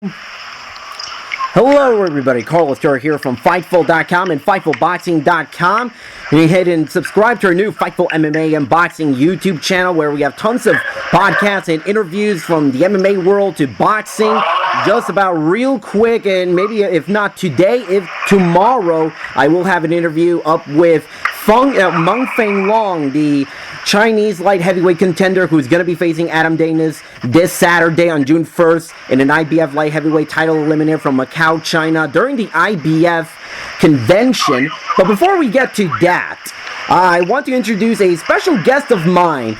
Hello everybody, Carlos Toro here from Fightful.com and FightfulBoxing.com. Go ahead and subscribe to our new Fightful MMA and Boxing YouTube channel where we have tons of podcasts and interviews from the MMA world to boxing. Just about real quick, and maybe if not today, if tomorrow, I will have an interview up with Meng Feng Long, the Chinese light heavyweight contender who's going to be facing Adam Danis this Saturday on June 1st in an IBF light heavyweight title eliminator from Macau, China during the IBF convention. But before we get to that, I want to introduce a special guest of mine.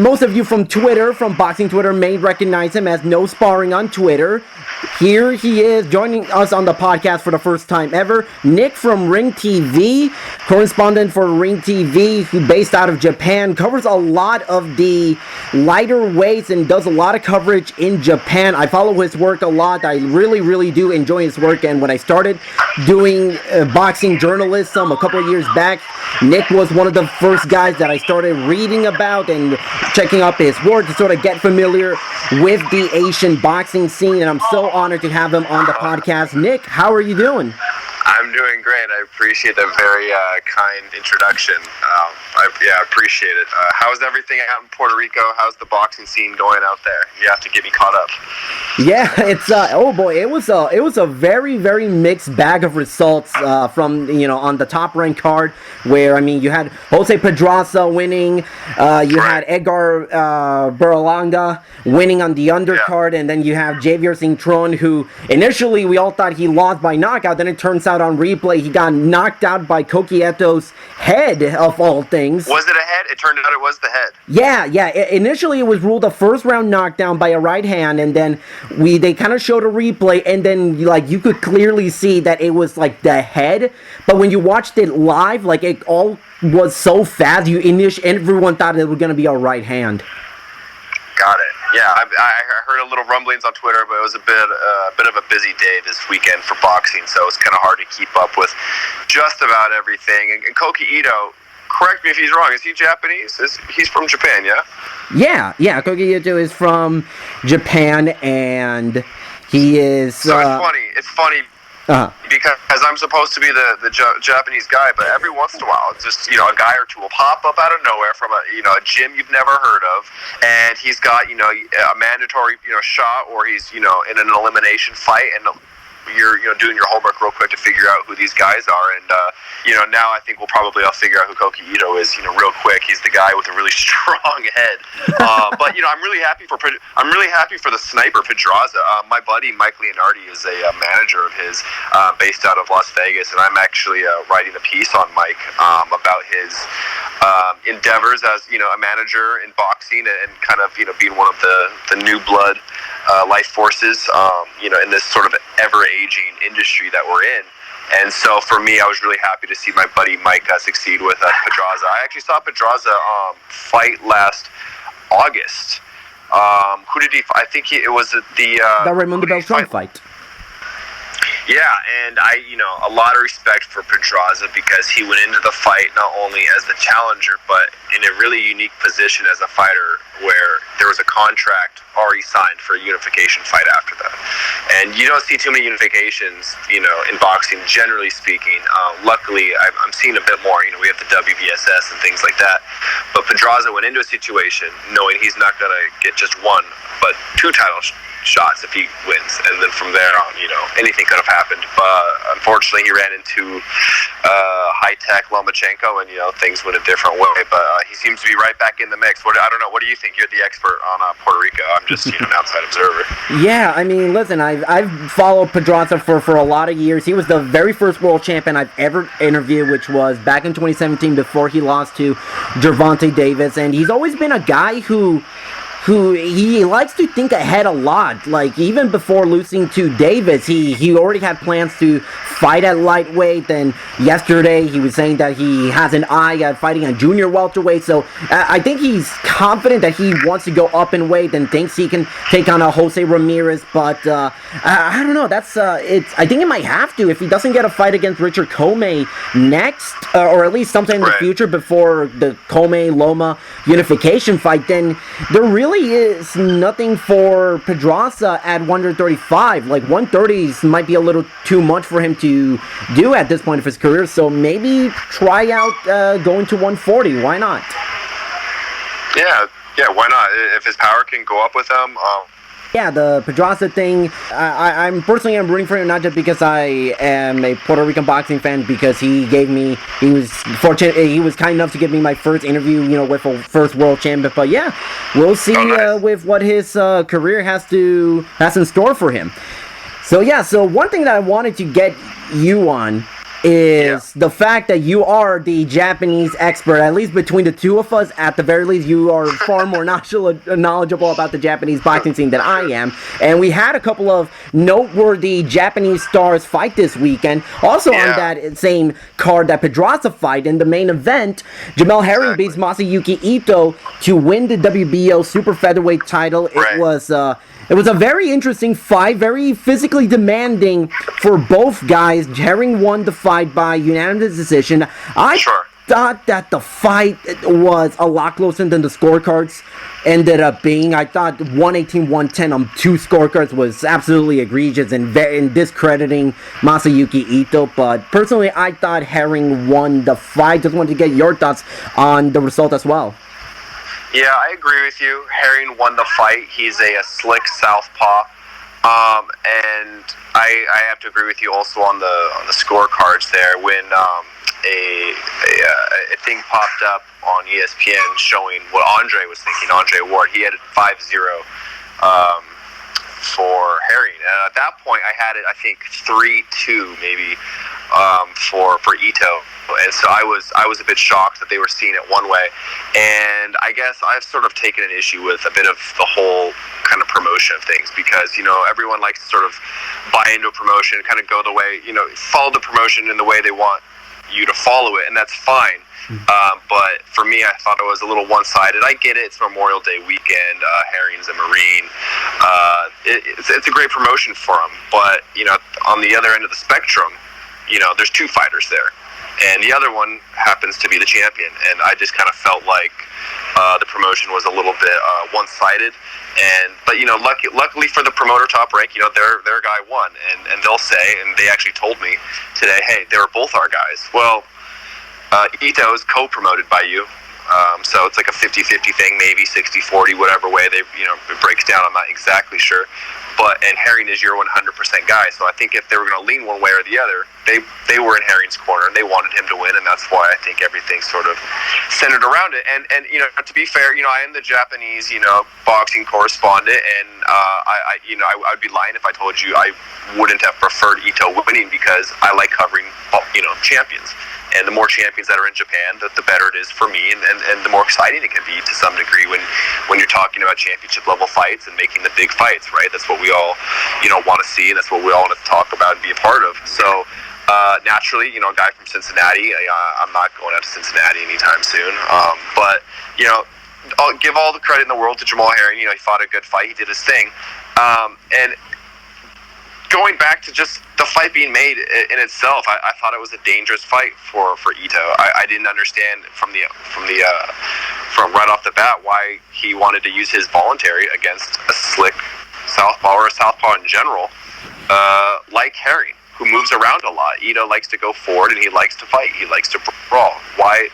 Most of you from Twitter, from Boxing Twitter, may recognize him as No Sparring on Twitter. Here he is joining us on the podcast for the first time ever. Nick from RingTV, correspondent for RingTV, who based out of Japan, covers a lot of the lighter weights and does a lot of coverage in Japan. I follow his work a lot. I really do enjoy his work. And when I started doing boxing journalism a couple of years back, Nick was one of the first guys that I started reading about and checking up his work to sort of get familiar with the Asian boxing scene, and I'm so honored to have him on the podcast. Nick, how are you doing? I'm doing great. I appreciate that very kind introduction. I appreciate it. How's everything out in Puerto Rico? How's the boxing scene going out there? You have to get me caught up. Yeah, it's oh boy, it was a very mixed bag of results from on the top ranked card, where you had Jose Pedraza winning, you had Edgar Berlanga winning on the undercard, and then you have Javier Cintron, who initially we all thought he lost by knockout. Then it turns out on replay he got knocked out by Kokieto's head, of all things. Was it a head? It turned out it was the head. Yeah. Initially it was ruled a first round knockdown by a right hand, and then they kind of showed a replay, and then you could clearly see that it was like the head. But when you watched it live, it all was so fast. Everyone thought it was gonna be a right hand. Got it. Yeah, I heard a little rumblings on Twitter, but it was a bit of a busy day this weekend for boxing, so it's kind of hard to keep up with just about everything. And Koki Ito, correct me if he's wrong, is he Japanese? He's from Japan, yeah? Yeah, Koki Ito is from Japan, and he is... So it's funny because I'm supposed to be the Japanese guy, but every once in a while, just a guy or two will pop up out of nowhere from a gym you've never heard of, and he's got a mandatory shot, or he's in an elimination fight, and you're doing your homework real quick to figure out who these guys are, and now I think I'll figure out who Koki Ito is real quick. He's the guy with a really strong head, but I'm really happy for the sniper Pedraza. My buddy Mike Leonardi is a manager of his based out of Las Vegas, and I'm actually writing a piece on Mike about his endeavors as a manager in boxing, and kind of being one of the new blood life forces in this sort of ever-aging industry that we're in. And so for me, I was really happy to see my buddy Mike succeed with Pedraza. I actually saw Pedraza fight last August. Who did he fight? I think it was the Raimundo Beltran fight. Yeah, and a lot of respect for Pedraza, because he went into the fight not only as the challenger, but in a really unique position as a fighter, where there was a contract already signed for a unification fight after that. And you don't see too many unifications, in boxing, generally speaking. Luckily, I'm seeing a bit more. We have the WBSS and things like that. But Pedraza went into a situation knowing he's not going to get just one, but two title shots if he wins, and then from there on, anything could have happened. But unfortunately, he ran into high-tech Lomachenko, and things went a different way. But he seems to be right back in the mix. I don't know. What do you think? You're the expert on Puerto Rico. I'm just an outside observer. Yeah, listen, I've followed Pedraza for a lot of years. He was the very first world champion I've ever interviewed, which was back in 2017 before he lost to Gervonta Davis, and he's always been a guy who he likes to think ahead a lot. Even before losing to Davis, he already had plans to fight at lightweight, and yesterday he was saying that he has an eye at fighting at junior welterweight, so I think he's confident that he wants to go up in weight and thinks he can take on a Jose Ramirez, but I don't know, I think he might have to if he doesn't get a fight against Richard Comey next, or at least sometime in the future before the Comey-Loma unification fight. Then they're really really is nothing for Pedraza at 135. Like 130s might be a little too much for him to do at this point of his career. So maybe try out going to 140. Why not? Yeah, why not? If his power can go up with him. Yeah, the Pedraza thing, I'm personally rooting for him, not just because I am a Puerto Rican boxing fan, because he was fortunate, he was kind enough to give me my first interview, with a first world champion. But yeah, we'll see with what his career has in store for him. So yeah, so one thing that I wanted to get you on is the fact that you are the Japanese expert. At least between the two of us, at the very least, you are far more knowledgeable about the Japanese boxing scene than I am. And we had a couple of noteworthy Japanese stars fight this weekend. Also on that same card that Pedraza fight, in the main event, Jamel Herring beats Masayuki Ito to win the WBO super featherweight title. It was a very interesting fight, very physically demanding for both guys. Herring won the fight by unanimous decision. I thought that the fight was a lot closer than the scorecards ended up being. I thought 118-110 on two scorecards was absolutely egregious and discrediting Masayuki Ito. But personally, I thought Herring won the fight. Just wanted to get your thoughts on the result as well. Yeah, I agree with you. Herring won the fight. He's a slick southpaw, and I have to agree with you also on the scorecards there. When a thing popped up on ESPN showing what Andre was thinking, Andre Ward, he had it 5-0 for Herring, and at that point I had it, I think 3-2 maybe for Ito. And so I was a bit shocked that they were seeing it one way. And I guess I've sort of taken an issue with a bit of the whole kind of promotion of things, because, everyone likes to sort of buy into a promotion, kind of go the way, follow the promotion in the way they want you to follow it, and that's fine. But for me, I thought it was a little one-sided. I get it. It's Memorial Day weekend. Herring's a Marine. It's a great promotion for him. But, on the other end of the spectrum, there's two fighters there. And the other one happens to be the champion. And I just kind of felt like the promotion was a little bit one-sided. But luckily for the promoter Top Rank, their guy won. And they'll say, and they actually told me today, hey, they were both our guys. Well, Ito is co-promoted by you. So it's like a 50-50 thing, maybe 60-40, whatever way it breaks down. I'm not exactly sure. And Herring is your 100% guy. So I think if they were going to lean one way or the other, they were in Herring's corner and they wanted him to win, and that's why I think everything sort of centered around it. And to be fair, I am the Japanese boxing correspondent, and I'd be lying if I told you I wouldn't have preferred Ito winning, because I like covering champions. And the more champions that are in Japan, the better it is for me, and the more exciting it can be to some degree when you're talking about championship level fights and making the big fights, right? That's what we all, want to see, and that's what we all want to talk about and be a part of. So naturally, a guy from Cincinnati, I'm not going out to Cincinnati anytime soon. But I'll give all the credit in the world to Jamel Herring. He fought a good fight. He did his thing. And going back to just the fight being made in itself, I thought it was a dangerous fight for Ito. I didn't understand from right off the bat why he wanted to use his voluntary against a slick southpaw, or a southpaw in general, like Herring, who moves around a lot. Ito likes to go forward, and he likes to fight. He likes to brawl. Why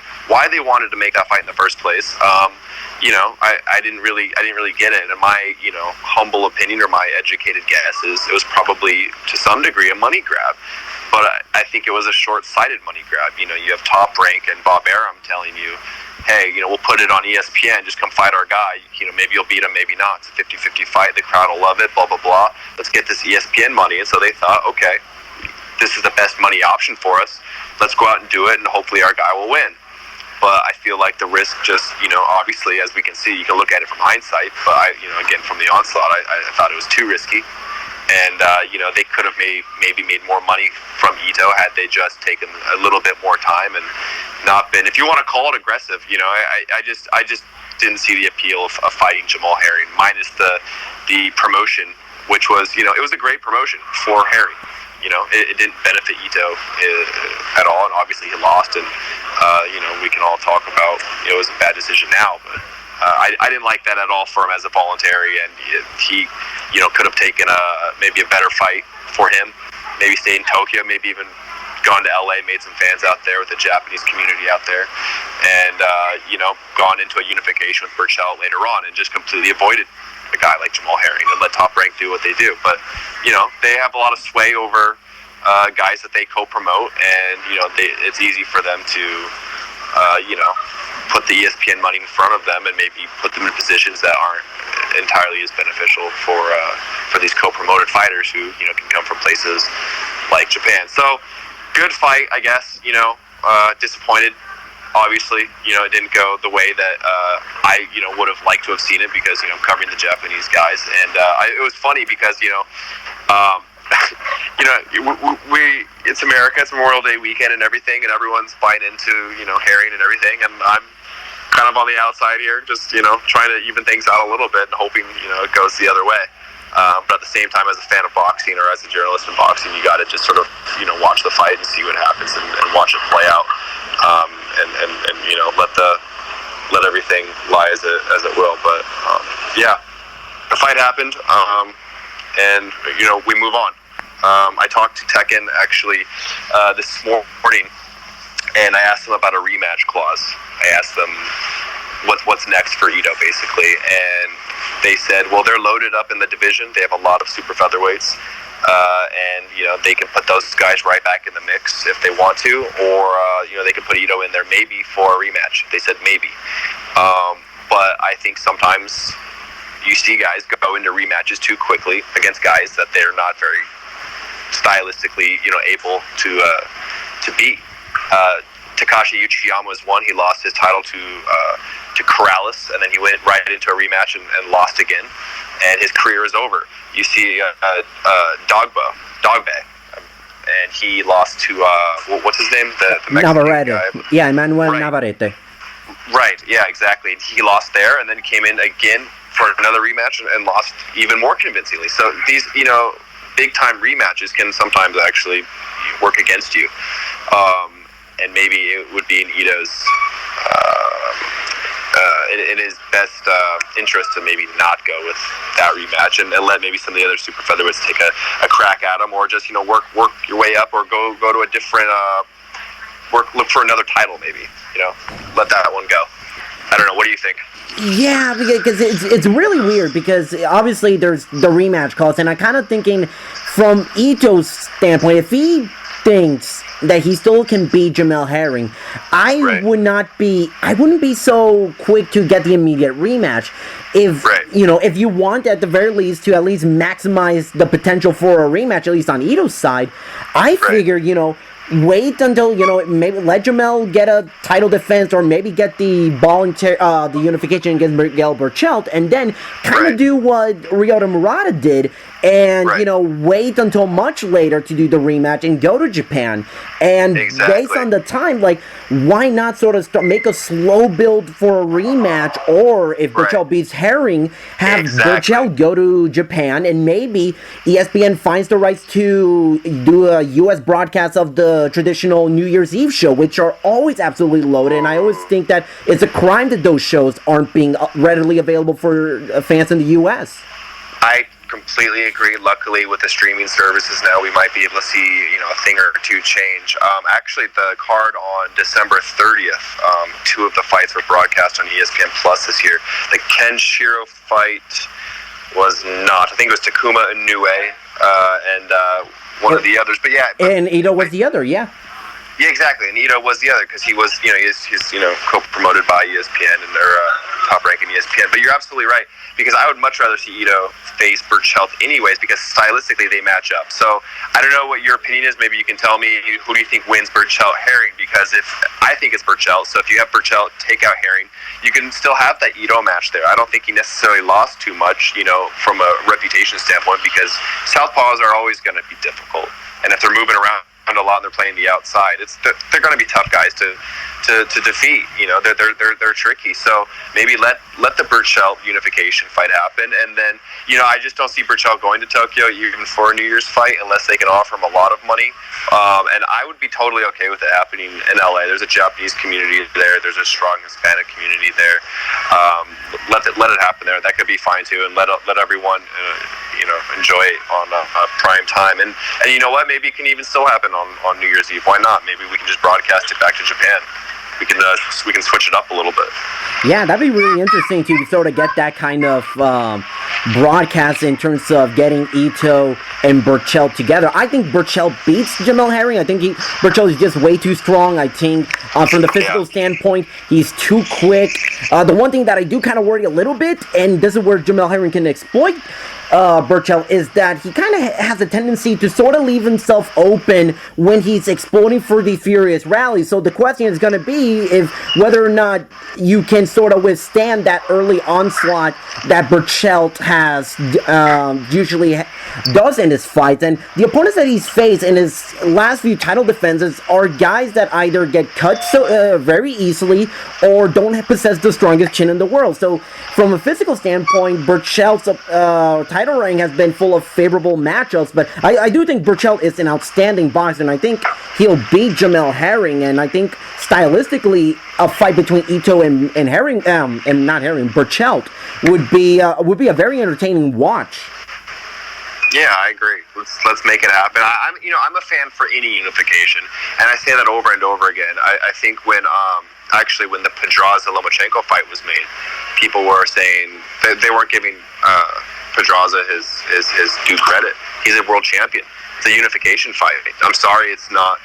they wanted to make that fight in the first place? I didn't really get it. And my, humble opinion, or my educated guess, is it was probably to some degree a money grab. But I think it was a short-sighted money grab. You have Top Rank and Bob Arum telling you, hey, we'll put it on ESPN, just come fight our guy. Maybe you'll beat him, maybe not. It's a 50-50 fight. The crowd will love it, blah, blah, blah. Let's get this ESPN money. And so they thought, okay, this is the best money option for us. Let's go out and do it, and hopefully our guy will win. But I feel like the risk just, obviously, as we can see, you can look at it from hindsight. But, again, from the onslaught, I thought it was too risky. And, they could have maybe made more money from Ito had they just taken a little bit more time and not been, if you want to call it aggressive, I just didn't see the appeal of fighting Jamel Herring, minus the promotion, which was, it was a great promotion for Herring. It didn't benefit Ito at all, and obviously he lost, and we can all talk about it was a bad decision now, but I didn't like that at all for him as a voluntary, and he, could have taken maybe a better fight for him. Maybe stayed in Tokyo, maybe even gone to LA, made some fans out there with the Japanese community out there, and gone into a unification with Burchell later on, and just completely avoided a guy like Jamel Herring and let Top Rank do what they do. But they have a lot of sway over guys that they co-promote, and it's easy for them to put the ESPN money in front of them and maybe put them in positions that aren't entirely as beneficial for these co-promoted fighters who can come from places like Japan. So good fight, I guess. Disappointed. Obviously, it didn't go the way that I would have liked to have seen it, because I'm covering the Japanese guys, and it was funny because it's America, it's Memorial Day weekend and everything, and everyone's buying into Herring and everything, and I'm kind of on the outside here, just trying to even things out a little bit and hoping it goes the other way. But at the same time, as a fan of boxing or as a journalist in boxing, you got to just sort of watch the fight and see what happens and watch it play out, and let everything lie as it will. But the fight happened, and we move on. I talked to Tekken actually this morning, and I asked them about a rematch clause. I asked them what's next for Ito, basically, and they said, well, they're loaded up in the division. They have a lot of super featherweights, and they can put those guys right back in the mix if they want to, or they can put Ito in there maybe for a rematch. They said maybe, but I think sometimes you see guys go into rematches too quickly against guys that they're not very stylistically able to beat. Takashi Uchiyama was one. He lost his title to Corrales, and then he went right into a rematch and lost again, and his career is over. You see Dogbe, and he lost to what's his name, the Mexican guy. Yeah, Emmanuel Navarrete. Right, yeah, exactly. He lost there, and then came in again for another rematch and lost even more convincingly. So these big time rematches can sometimes actually work against you. And maybe it would be in Ito's, in his best interest to maybe not go with that rematch and let maybe some of the other super featherweights take a crack at him, or just work your way up, or go to a different look for another title, maybe let that one go. I don't know. What do you think? Yeah, because it's really weird, because obviously there's the rematch clause, and I'm kind of thinking from Ito's standpoint, if he thinks that he still can beat Jamel Herring, I wouldn't be so quick to get the immediate rematch. If if you want at the very least to at least maximize the potential for a rematch, at least on Ito's side, I figure wait until maybe let Jamel get a title defense, or maybe get the the unification against Miguel Burchelt, and then kind of do what Ryota Murata did, and wait until much later to do the rematch and go to Japan. And based on the time, why not sort of make a slow build for a rematch, or if Burchelt beats Herring, have Burchelt go to Japan, and maybe ESPN finds the rights to do a U.S. broadcast of the traditional New Year's Eve show, which are always absolutely loaded, and I always think that it's a crime that those shows aren't being readily available for fans in the U.S. I completely agree. Luckily, with the streaming services now, we might be able to see a thing or two change. Actually, the card on December 30th, two of the fights were broadcast on ESPN Plus this year. The Kenshiro fight was not. I think it was Takuma Inoue and one of the others. But and Ito was the other. Yeah, exactly. And Ito was the other, because he was he's co-promoted by ESPN, and they're top ranking ESPN. But you're absolutely right, because I would much rather see Ito face Burchelt anyways, because stylistically they match up. So I don't know what your opinion is. Maybe you can tell me, who do you think wins Burchelt Herring? Because I think it's Burchelt. So if you have Burchelt take out Herring, you can still have that Ito match there. I don't think he necessarily lost too much, from a reputation standpoint, because southpaws are always going to be difficult, and if they're moving around a lot and they're playing the outside, they're going to be tough guys to to defeat. You know, they're tricky. So maybe let the Burchell unification fight happen, and then, you know, I just don't see Burchell going to Tokyo even for a New Year's fight unless they can offer him a lot of money. And I would be totally okay with it happening in LA. There's a Japanese community there. There's a strong Hispanic community there. Let it happen there. That could be fine too, and let everyone you know, enjoy it on prime time. And you know what? Maybe it can even still happen on New Year's Eve. Why not? Maybe we can just broadcast it back to Japan. We can switch it up a little bit. Yeah, that'd be really interesting to sort of get that kind of broadcast in terms of getting Ito and Burchell together. I think Burchell beats Jamel Herring. I think Burchell is just way too strong. I think from the physical standpoint, he's too quick. The one thing that I do kind of worry a little bit, and this is where Jamel Herring can exploit Burchell, is that he kind of has a tendency to sort of leave himself open when he's exploding for the furious rallies. So the question is going to be if whether or not you can sort of withstand that early onslaught that Burchell has usually does in his fights. And the opponents that he's faced in his last few title defenses are guys that either get cut very easily or don't possess the strongest chin in the world. So from a physical standpoint, Burchell's title reign has been full of favorable matchups, but I do think Burchell is an outstanding boxer, and I think he'll beat Jamel Herring. And I think stylistically, a fight between Ito and Herring, and not Herring, Burchell would be a very entertaining watch. Yeah, I agree. Let's make it happen. I'm a fan for any unification, and I say that over and over again. I think when the Pedraza Lomachenko fight was made, people were saying that they weren't giving Pedraza his due credit. He's a world champion. It's a unification fight. I'm sorry it's not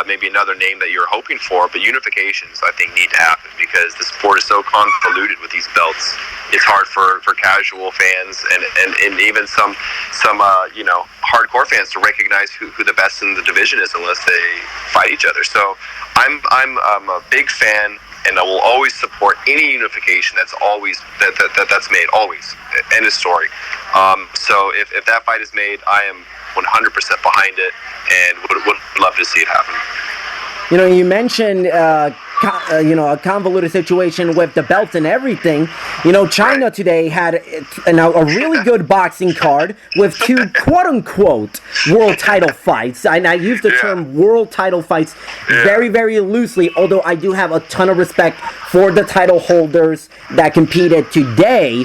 maybe another name that you're hoping for, but unifications, I think, need to happen because the sport is so convoluted with these belts. It's hard for casual fans and even some hardcore fans to recognize who the best in the division is unless they fight each other. So I'm a big fan, and I will always support any unification that's that's made, always. End of story. So if that fight is made, I am 100% behind it and would love to see it happen. You know, you mentioned a convoluted situation with the belts and everything. You know, China today had a really good boxing card with two quote-unquote world title fights. And I use the term world title fights very, very loosely, although I do have a ton of respect for the title holders that competed today.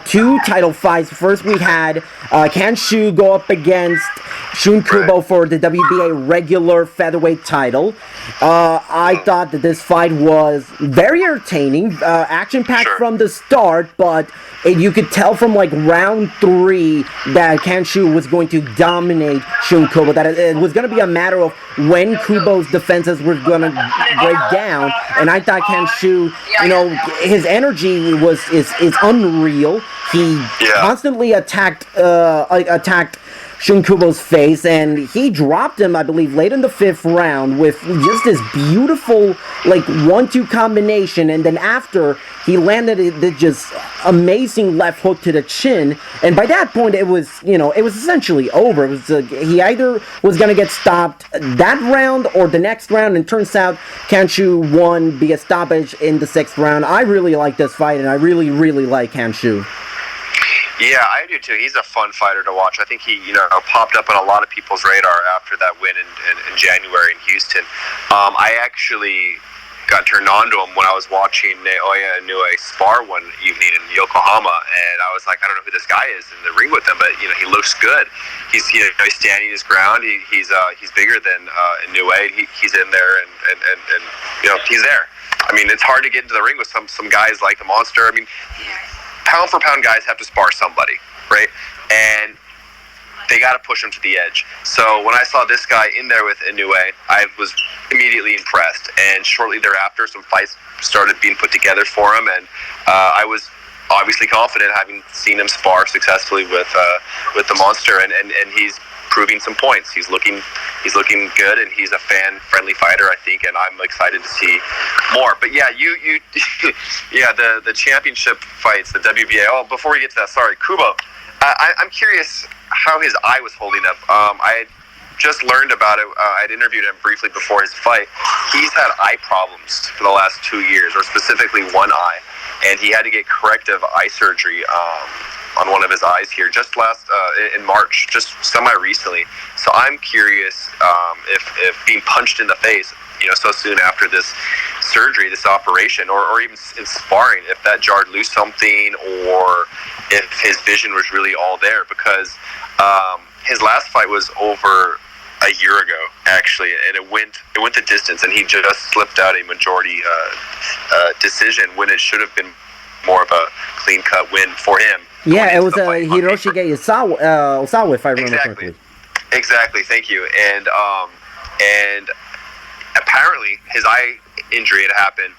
Two title fights. First, we had Kanshu go up against Shun Kubo for the WBA regular featherweight title. I thought that this fight was very entertaining, action-packed from the start, but you could tell from like round 3 that Kanshu was going to dominate Shun Kubo, that it was going to be a matter of when Kubo's defenses were going to break down. And I thought Kanshu, his energy is unreal. He constantly attacked Shun Kubo's face, and he dropped him, I believe, late in the 5th round with just this beautiful, 1-2 combination, and then after, he landed this just amazing left hook to the chin, and by that point, it was essentially over. It was, he either was going to get stopped that round or the next round, and turns out Kanshu won via stoppage in the 6th round. I really like this fight, and I really, really like Kanshu. Yeah, I do too. He's a fun fighter to watch. I think he, popped up on a lot of people's radar after that win in January in Houston. I actually got turned on to him when I was watching Naoya Inoue spar one evening in Yokohama, and I was like, I don't know who this guy is in the ring with him, but he looks good. He's he's standing his ground. He's bigger than Inoue. He's in there and he's there. I mean, it's hard to get into the ring with some guys like the Monster. I mean, pound for pound guys have to spar somebody, right? And they got to push him to the edge. So when I saw this guy in there with Inoue, I was immediately impressed. And shortly thereafter, some fights started being put together for him, and I was obviously confident, having seen him spar successfully with the Monster, and he's proving some points. He's looking good, and he's a fan-friendly fighter, I think, and I'm excited to see more. But yeah, the championship fights, the WBA. Oh, before we get to that, sorry, Kubo. I'm curious how his eye was holding up. I just learned about it. I'd interviewed him briefly before his fight. He's had eye problems for the last 2 years, or specifically one eye, and he had to get corrective eye surgery on one of his eyes here just in March, just semi-recently. So I'm curious if being punched in the face, so soon after this surgery, this operation, or even in sparring, if that jarred loose something, or if his vision was really all there, because his last fight was over a year ago, actually, and it went the distance, and he just slipped out a majority decision when it should have been more of a clean-cut win for him. Yeah, it was Hiroshige Osawa, if I remember correctly. Exactly, thank you. And apparently his eye injury had happened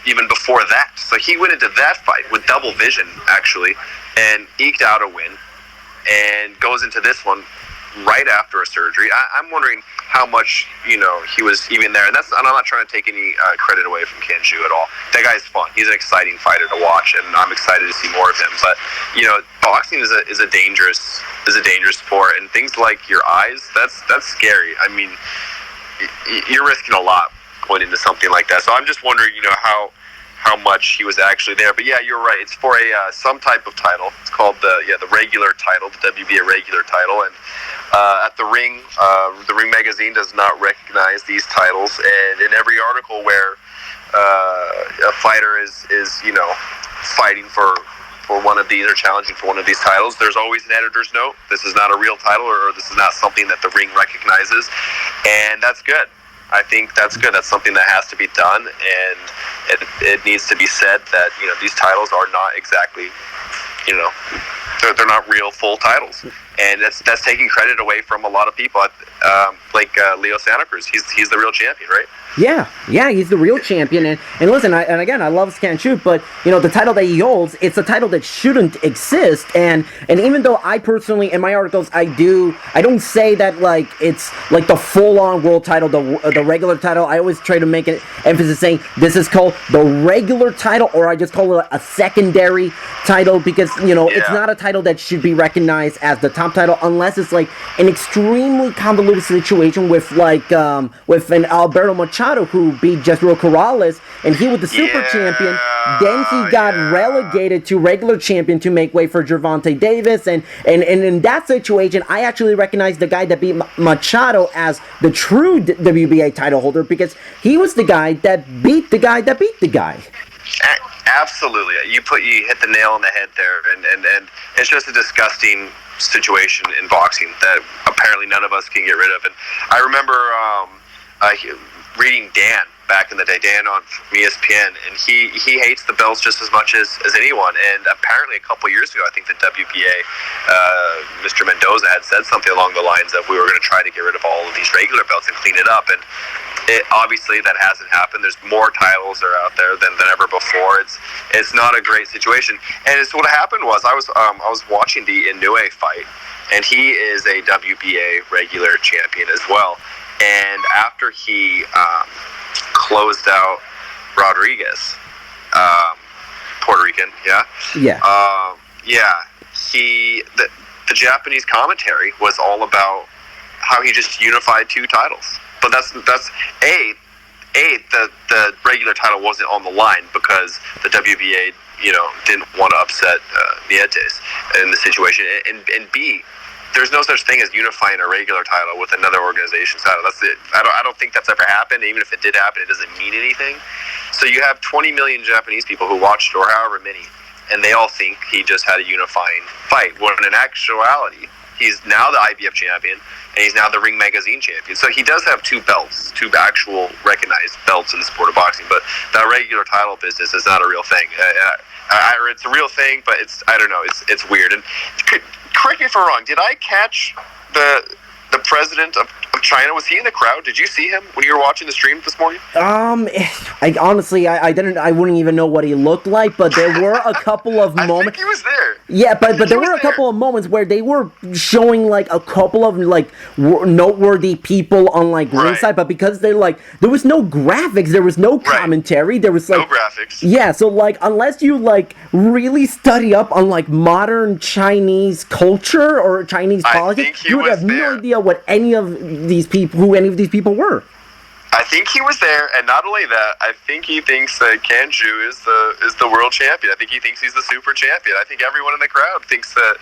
even before that. So he went into that fight with double vision, actually, and eked out a win, and goes into this one right after a surgery. I'm wondering how much, he was even there. And I'm not trying to take any credit away from Kanju at all. That guy's fun. He's an exciting fighter to watch, and I'm excited to see more of him. But, boxing is a dangerous sport, and things like your eyes, that's scary. I mean, you're risking a lot going into something like that. So I'm just wondering, how much he was actually there. But yeah, you're right. It's for some type of title. It's called the regular title, the WBA regular title. And at the Ring magazine does not recognize these titles. And in every article where a fighter is fighting for one of these or challenging for one of these titles, there's always an editor's note. This is not a real title, or this is not something that the Ring recognizes, and that's good. I think that's good. That's something that has to be done, and it needs to be said that these titles are not exactly they're not real full titles, and that's taking credit away from a lot of people. Like Leo Santa Cruz, he's the real champion, right? Yeah, he's the real champion, and listen, I love Skanchuk, but the title that he holds, it's a title that shouldn't exist, and even though I personally, in my articles, I don't say that like it's like the full-on world title, the regular title. I always try to make an emphasis saying this is called the regular title, or I just call it a secondary title, because it's not a title that should be recognized as the top title unless it's like an extremely convoluted situation with an Alberto Machado who beat Jesús Corrales, and he was the super champion. Then he got relegated to regular champion to make way for Gervonta Davis, and in that situation, I actually recognize the guy that beat Machado as the true WBA title holder, because he was the guy that beat the guy that beat the guy. Absolutely, you hit the nail on the head there, and it's just a disgusting situation in boxing that apparently none of us can get rid of. And I remember reading Dan back in the day, Dan on ESPN, and he hates the belts just as much as anyone. And apparently a couple years ago, I think the WBA, Mr. Mendoza had said something along the lines of, we were going to try to get rid of all of these regular belts and clean it up. And obviously that hasn't happened. There's more titles that are out there than ever before. It's not a great situation. And what happened was I was watching the Inoue fight, and he is a WBA regular champion as well. And after he closed out Rodriguez, Puerto Rican, the Japanese commentary was all about how he just unified two titles. But that's the regular title wasn't on the line because the WBA didn't want to upset Nietes in the situation, and B, there's no such thing as unifying a regular title with another organization's title. That's it. I don't think that's ever happened. Even if it did happen, it doesn't mean anything. So you have 20 million Japanese people who watched, or however many, and they all think he just had a unifying fight, when in actuality, he's now the IBF champion, and he's now the Ring Magazine champion. So he does have two belts, two actual recognized belts in the sport of boxing, but that regular title business is not a real thing. It's a real thing, but I don't know, it's weird. And correct me if I'm wrong, did I catch the president of China, was he in the crowd? Did you see him when you were watching the stream this morning? I honestly, I wouldn't even know what he looked like, but there were a couple of moments. I think he was there. Yeah, but there were a couple of moments where they were showing like a couple of like noteworthy people on like ringside, but because they're like, there was no graphics, there was no commentary, there was like no graphics. Yeah, so like unless you like really study up on like modern Chinese culture or Chinese politics, you would have no idea what any of these people were. I think he was there, and not only that, I think he thinks that Kanju is the world champion. I think he thinks he's the super champion. I think everyone in the crowd thinks that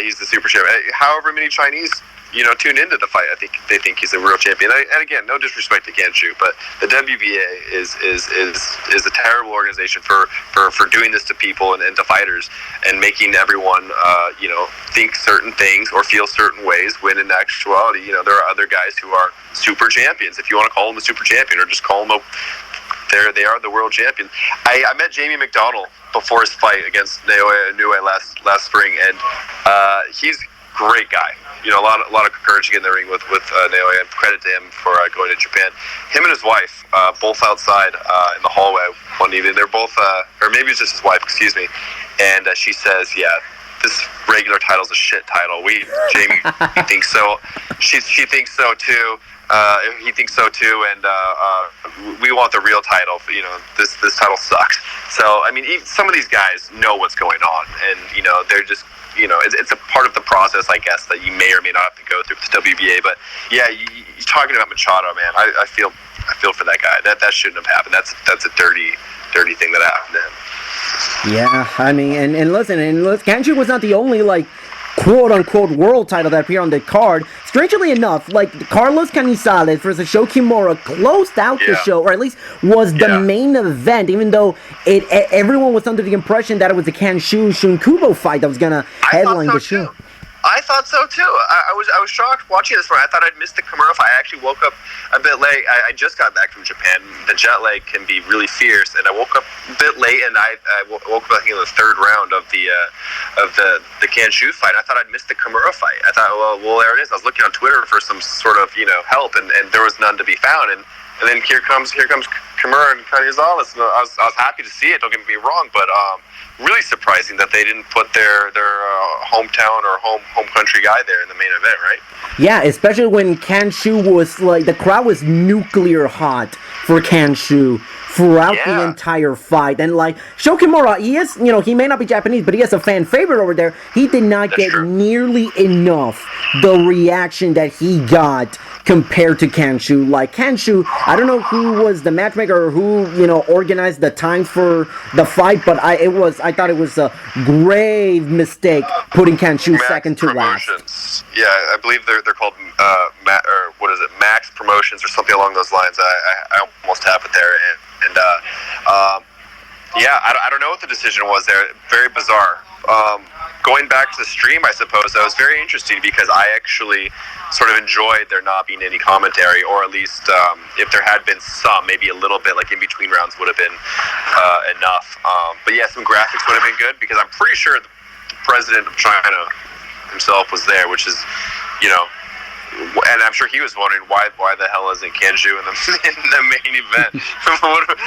he's the super champion. However many Chinese, tune into the fight, I think they think he's a world champion. And again, no disrespect to Kanju, but the WBA is a terrible organization for doing this to people and to fighters and making everyone think certain things or feel certain ways. When in actuality, there are other guys who are super champions. If you want to call them a super champion, or just call them they are the world champions. I met Jamie McDonald before his fight against Naoya Inoue last spring, and he's a great guy. A lot of courage to get in the ring with Naoya, and credit to him for going to Japan. Him and his wife, both outside in the hallway one evening. They're both, or maybe it's just his wife, excuse me. And she says, "Yeah, this regular title's a shit title. Jamie, he thinks so. She thinks so too. He thinks so too, and we want the real title. This title sucks." So I mean, some of these guys know what's going on, and they're just. It's a part of the process, I guess, that you may or may not have to go through with the WBA. But yeah, you're talking about Machado, man. I feel for that guy. That shouldn't have happened. That's a dirty thing that happened to him. Yeah, I mean, and listen, Kanju was not the only like quote-unquote world title that appeared on the card. Strangely enough, like Carlos Canizales versus Sho Kimura closed out the show, or at least was the main event, even though everyone was under the impression that it was the Kanju Shunkubo fight that was gonna headline the show. I thought so too. I was shocked watching this one. I thought I'd missed the Kimura fight. I actually woke up a bit late. I just got back from Japan. The jet lag can be really fierce, and I woke up a bit late, and I woke up I think in the third round of the Kanju fight. I thought I'd missed the Kimura fight. I thought, well, there it is. I was looking on Twitter for some sort of help, and there was none to be found. And then here comes Kimura and Canizales. And I was happy to see it. Don't get me wrong, but really surprising that they didn't put their hometown or home country guy there in the main event, right? Yeah, especially when Kanju was like, the crowd was nuclear hot for Kanju throughout the entire fight. And like Sho Kimura, he is, he may not be Japanese, but he is a fan favorite over there. He did not get nearly enough the reaction that he got compared to Kanju. Like Kanju, I don't know who was the matchmaker or who, organized the times for the fight, but I thought it was a grave mistake putting Kanju second to last. Yeah, I believe they're called Max Promotions or something along those lines. I almost have it there, and I don't know what the decision was there. Very bizarre. Going back to the stream, I suppose that was very interesting because I actually sort of enjoyed there not being any commentary, or at least if there had been some, maybe a little bit, like in between rounds would have been enough. But yeah, some graphics would have been good because I'm pretty sure the president of China himself was there, which is, and I'm sure he was wondering why the hell isn't Kanju in the main event?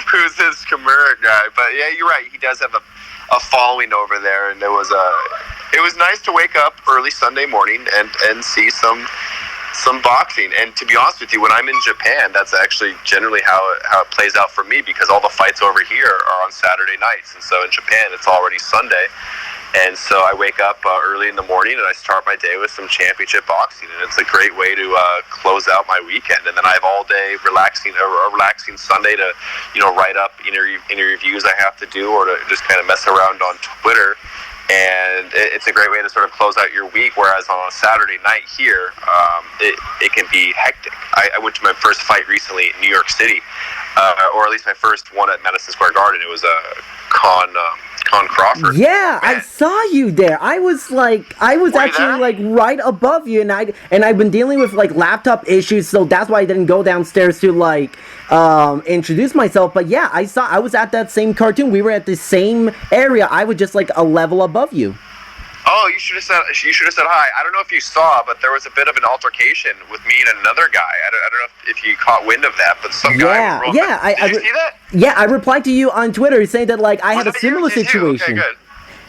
Who's this Kimura guy? But yeah, you're right. He does have a following over there, and it was nice to wake up early Sunday morning and see some boxing. And to be honest with you, when I'm in Japan, that's actually generally how it plays out for me, because all the fights over here are on Saturday nights, and so in Japan it's already Sunday. And so I wake up early in the morning and I start my day with some championship boxing, and it's a great way to close out my weekend. And then I have all day a relaxing Sunday to write up any reviews I have to do, or to just kind of mess around on Twitter. And it's a great way to sort of close out your week. Whereas on a Saturday night here, it can be hectic. I went to my first fight recently in New York City, or at least my first one at Madison Square Garden. It was a Con Crawford. Yeah, man. I saw you there. I was actually like right above you, and I've been dealing with like laptop issues, so that's why I didn't go downstairs to like introduce myself. But yeah, I was at that same cartoon. We were at the same area. I was just like a level above you. Oh, you should have said hi. I don't know if you saw, but there was a bit of an altercation with me and another guy. I don't know if you caught wind of that, but some guy. Did you see that? Yeah, I replied to you on Twitter saying that like I had a similar situation. Okay, good.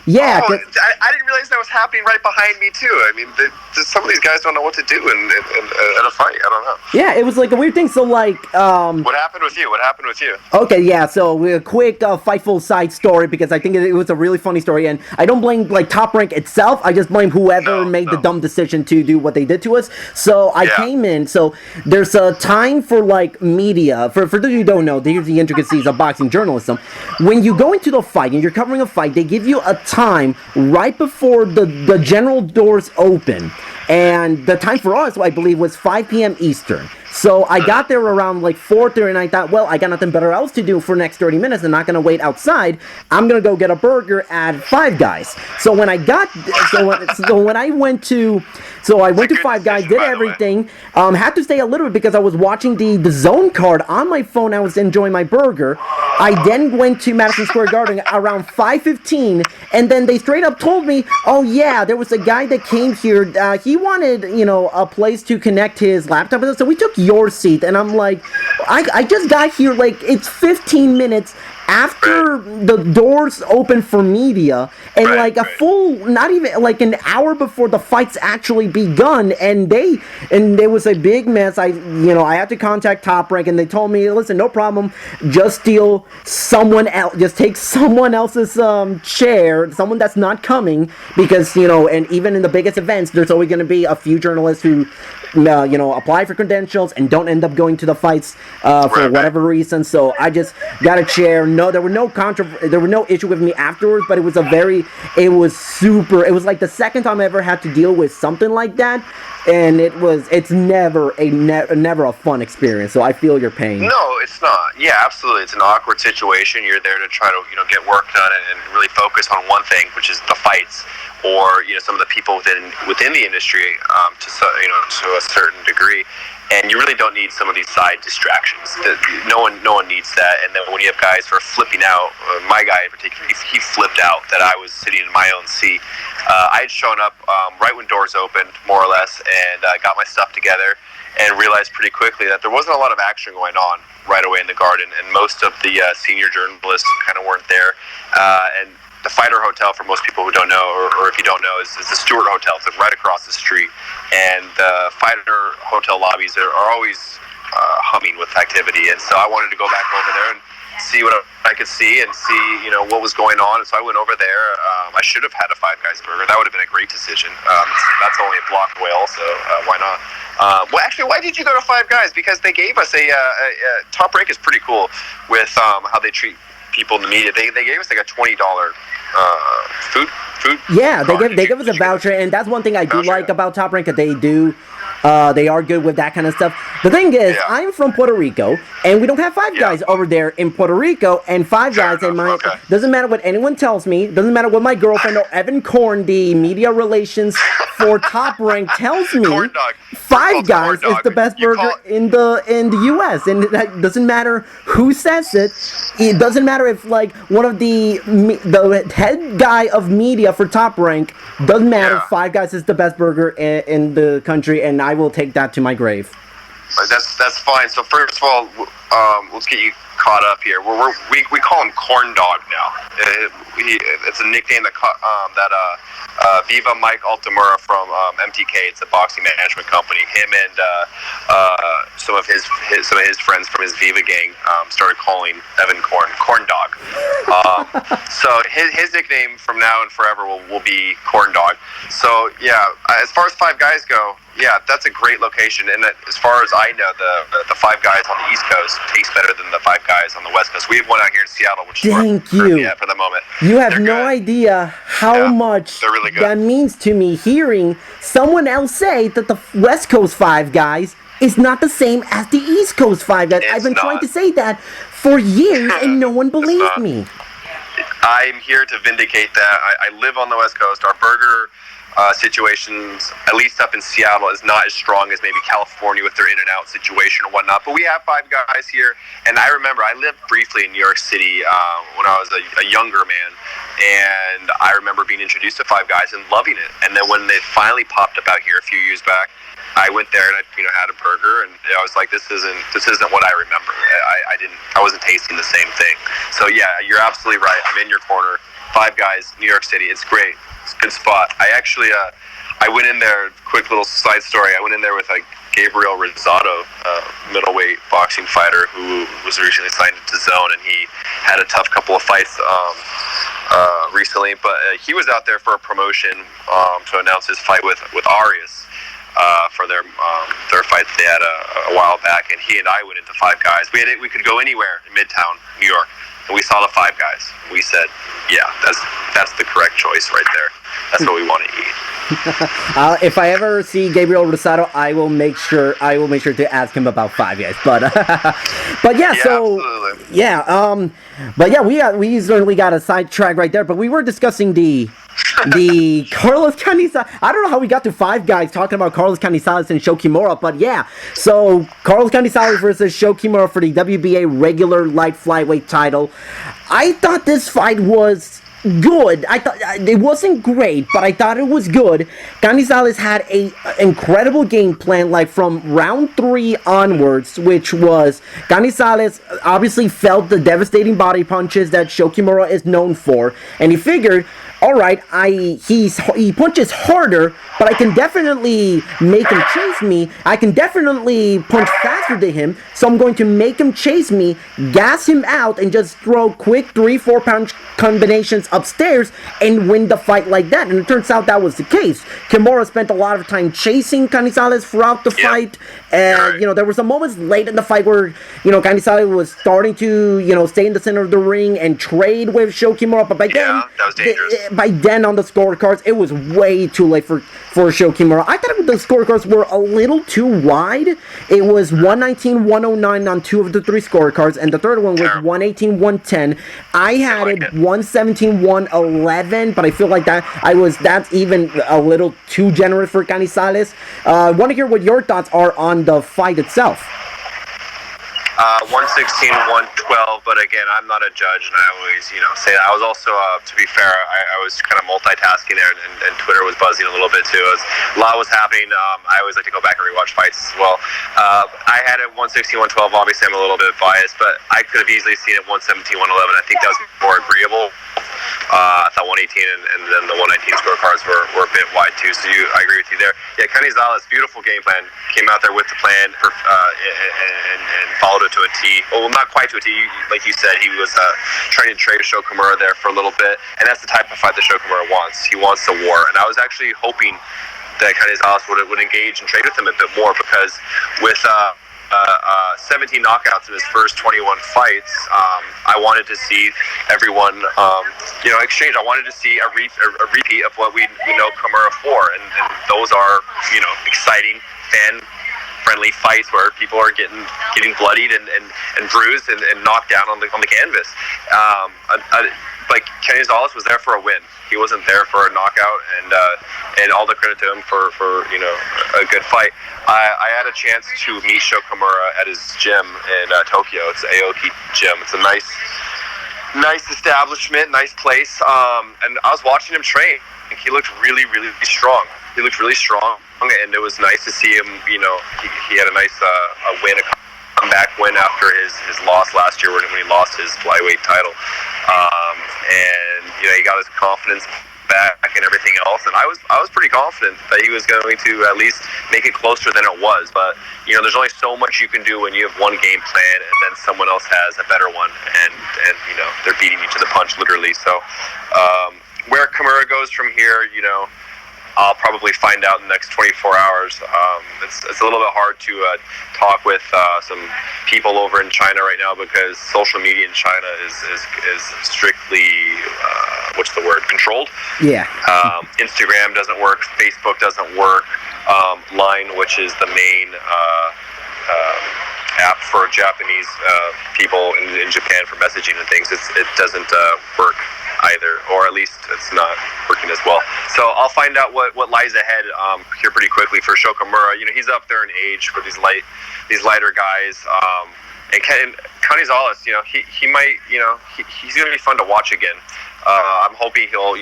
Yeah, I didn't realize that was happening right behind me too. I mean, some of these guys don't know what to do in a fight. I don't know. Yeah, it was like a weird thing. So like, what happened with you? Okay, yeah. So a quick Fightful side story because I think it was a really funny story, and I don't blame like Top Rank itself. I just blame whoever made the dumb decision to do what they did to us. So I came in. So there's a time for like media. For those who don't know, here's the intricacies of boxing journalism. When you go into the fight and you're covering a fight, they give you a time right before the general doors open, and the time for us I believe was 5 p.m. Eastern. So I got there around like 4:30 and I thought, well, I got nothing better else to do for the next 30 minutes. I'm not going to wait outside. I'm going to go get a burger at Five Guys. So when I got I went to Five Guys, did everything. Had to stay a little bit because I was watching the DAZN card on my phone. I was enjoying my burger. I then went to Madison Square Garden around 5:15, and then they straight up told me, oh yeah, there was a guy that came here. He wanted, a place to connect his laptop, so we took your seat. And I'm like, I just got here, like, it's 15 minutes after the doors open for media, and like a full, not even like an hour before the fight's actually begun, and there was a big mess. I had to contact Top Rank, and they told me, listen, no problem, just steal someone else, just take someone else's chair, someone that's not coming, because and even in the biggest events, there's always going to be a few journalists who apply for credentials and don't end up going to the fights for whatever reason. So I just got a chair. No, there were no issue with me afterwards, but it was like the second time I ever had to deal with something like that, and it's never a fun experience. So I feel your pain. No, it's not. Yeah, absolutely. It's an awkward situation. You're there to try to get work done and really focus on one thing, which is the fights, or some of the people within the industry to a certain degree, and you really don't need some of these side distractions. No one needs that. And then when you have guys who are flipping out, my guy in particular, he flipped out that I was sitting in my own seat. I had shown up right when doors opened, more or less, and got my stuff together, and realized pretty quickly that there wasn't a lot of action going on right away in the garden, and most of the senior journalists kind of weren't there. And the Fighter Hotel, for most people who don't know, or if you don't know, is the Stewart Hotel. It's right across the street, and the Fighter Hotel lobbies are always humming with activity. And so I wanted to go back over there and see what I could see and see what was going on. And so I went over there. I should have had a Five Guys burger. That would have been a great decision. That's only a block away, also. Why not? Well, actually, why did you go to Five Guys? Because they gave us a Top Rank is pretty cool with how they treat people in the media. They gave us like a $20 food. Yeah, they give us a voucher, and that's one thing I do like about Top Rank, that they do. They are good with that kind of stuff. The thing is, I'm from Puerto Rico, and we don't have Five Guys over there in Puerto Rico, and Five Guys in my... Doesn't matter what anyone tells me, doesn't matter what my girlfriend or Evan Korn, the media relations for Top Rank, tells me, Five Guys is the best burger in the U.S., and that doesn't matter who says it. It doesn't matter if, like, one of the head guy of media for Top Rank, doesn't matter, Five Guys is the best burger in the country, and I will take that to my grave. That's fine. So first of all, let's get you caught up here. We call him Corn Dog now. It's a nickname that Viva Mike Altamura from MTK. It's a boxing management company. Him and some of his friends from his Viva gang started calling Evan Corn Dog. So his nickname from now and forever will be Corn Dog. So yeah, as far as Five Guys go, yeah, that's a great location. And as far as I know, the Five Guys on the East Coast taste better than the Five Guys on the West Coast. We have one out here in Seattle, which is for the moment. You have no idea how much really that means to me, hearing someone else say that the West Coast Five Guys is not the same as the East Coast Five Guys. I've been trying to say that for years, and no one believed me. I'm here to vindicate that. I live on the West Coast. Our burger situations, at least up in Seattle, is not as strong as maybe California with their in and out situation and whatnot. But we have 5 guys here, and I remember I lived briefly in New York City when I was a younger man, and I remember being introduced to 5 guys and loving it. And then when they finally popped up out here a few years back, I went there and I had a burger, and I was like, this isn't what I remember. I wasn't tasting the same thing. So yeah, you're absolutely right. I'm in your corner. 5 guys, New York City. It's great. It's a good spot. I actually I went in there. Quick little side story. I went in there with Gabriel Rosado, middleweight boxing fighter who was recently signed to DAZN, and he had a tough couple of fights recently. But he was out there for a promotion to announce his fight with Arias. For their fight that they had a while back, and he and I went into 5 guys. We could go anywhere in Midtown, New York, and we saw the 5 guys. We said, yeah, that's the correct choice right there. That's what we want to eat. If I ever see Gabriel Rosado, I will make sure to ask him about 5 guys. But yeah, so absolutely. Yeah, but yeah, we certainly got a sidetrack right there. But we were discussing the Carlos Canizales. I don't know how we got to 5 guys talking about Carlos Canizales and Sho Kimura, but yeah. So Carlos Canizales versus Sho Kimura for the WBA regular light flyweight title. I thought this fight was good. I thought it wasn't great, but I thought it was good. Canizales had a incredible game plan, from round 3 onwards, which was Canizales obviously felt the devastating body punches that Sho Kimura is known for, and he figured, all right, he punches harder, but I can definitely make him chase me. I can definitely punch faster than him, so I'm going to make him chase me, gas him out, and just throw quick 3-4 punch combinations upstairs and win the fight like that. And it turns out that was the case. Kimura spent a lot of time chasing Canizales throughout the fight, and there were some moments late in the fight where Canizales was starting to stay in the center of the ring and trade with Sho Kimura, but by then that was dangerous. By then on the scorecards, it was way too late for Sho Kimura. I thought the scorecards were a little too wide. It was 119-109 on 2 of the 3 scorecards, and the third one was 118-110. I had it 117-111, but I feel like that's even a little too generous for Canizales. I want to hear what your thoughts are on the fight itself. 116-112, but again, I'm not a judge, and I always, say that. I was also, to be fair, I was kind of multitasking there, and Twitter was buzzing a little bit too. A lot was happening. I always like to go back and rewatch fights as well. I had it 116-112. Obviously, I'm a little bit biased, but I could have easily seen it 117-111. I think that was more agreeable. I thought 118 and then the 119 scorecards were a bit wide too. So I agree with you there. Yeah, Canizales, beautiful game plan. Came out there with the plan and followed it to a T. Well, not quite to a T. Like you said, he was trying to trade Sho Kimura there for a little bit, and that's the type of fight that Sho Kimura wants. He wants the war, and I was actually hoping that Canizales would engage and trade with him a bit more, because with 17 knockouts in his first 21 fights, I wanted to see everyone, exchange. I wanted to see a repeat of what we know Kimura for, and those are, exciting, fan-friendly fights where people are getting bloodied and bruised and knocked down on the canvas. Like Canizales was there for a win. He wasn't there for a knockout, and all the credit to him for a good fight. I had a chance to meet Sho Kimura at his gym in Tokyo. It's the Aoki gym. It's a nice establishment, nice place. And I was watching him train. He looked really, really strong. He looked really strong, and it was nice to see him. He had a nice a win, a comeback win after his loss last year when he lost his flyweight title. And he got his confidence back and everything else, and I was pretty confident that he was going to at least make it closer than it was. But there's only so much you can do when you have one game plan and then someone else has a better one, and they're beating you to the punch, literally. So where Kimura goes from here, I'll probably find out in the next 24 hours. It's a little bit hard to talk with some people over in China right now, because social media in China is strictly controlled. Yeah. Instagram doesn't work. Facebook doesn't work. Line, which is the main app for Japanese people in Japan for messaging and things, it doesn't work either, or at least it's not working as well. So I'll find out what lies ahead here pretty quickly for Sho Kimura. He's up there in age for these lighter guys. And Canizales, he might, he's going to be fun to watch again. I'm hoping he'll,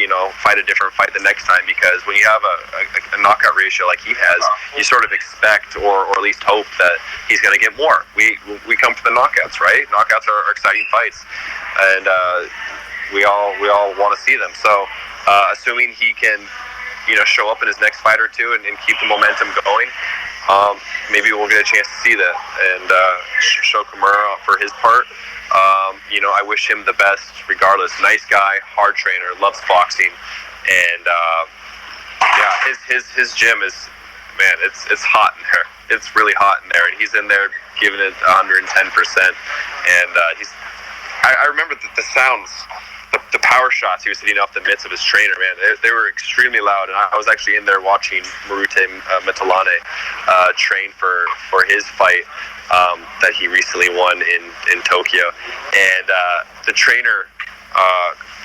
fight a different fight the next time, because when you have a knockout ratio like he has, you sort of expect or at least hope that he's going to get more. We come for the knockouts, right? Knockouts are exciting fights, and we all want to see them. So assuming he can, show up in his next fight or two and keep the momentum going, maybe we'll get a chance to see that. And Sho Kimura, for his part, I wish him the best regardless. Nice guy, hard trainer, loves boxing, and his gym is, man, it's hot in there. It's really hot in there, and he's in there giving it 110%. And I remember the sounds, the power shots he was hitting off the mitts of his trainer, man. They were extremely loud, and I was actually in there watching Marute Metalane train for his fight that he recently won in Tokyo. And the trainer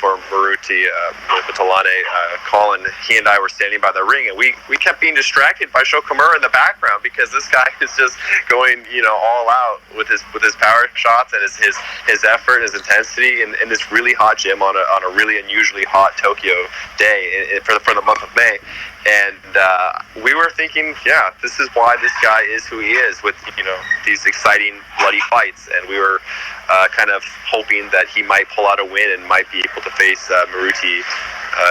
for Marute Metalane, Colin, he and I were standing by the ring, and we kept being distracted by Sho Kimura in the background, because this guy is just going, all out with his power shots and his effort, his intensity, in this really hot gym on a really unusually hot Tokyo day for the month of May. And we were thinking, this is why this guy is who he is, with these exciting bloody fights. And we were kind of hoping that he might pull out a win and might be able to face Marute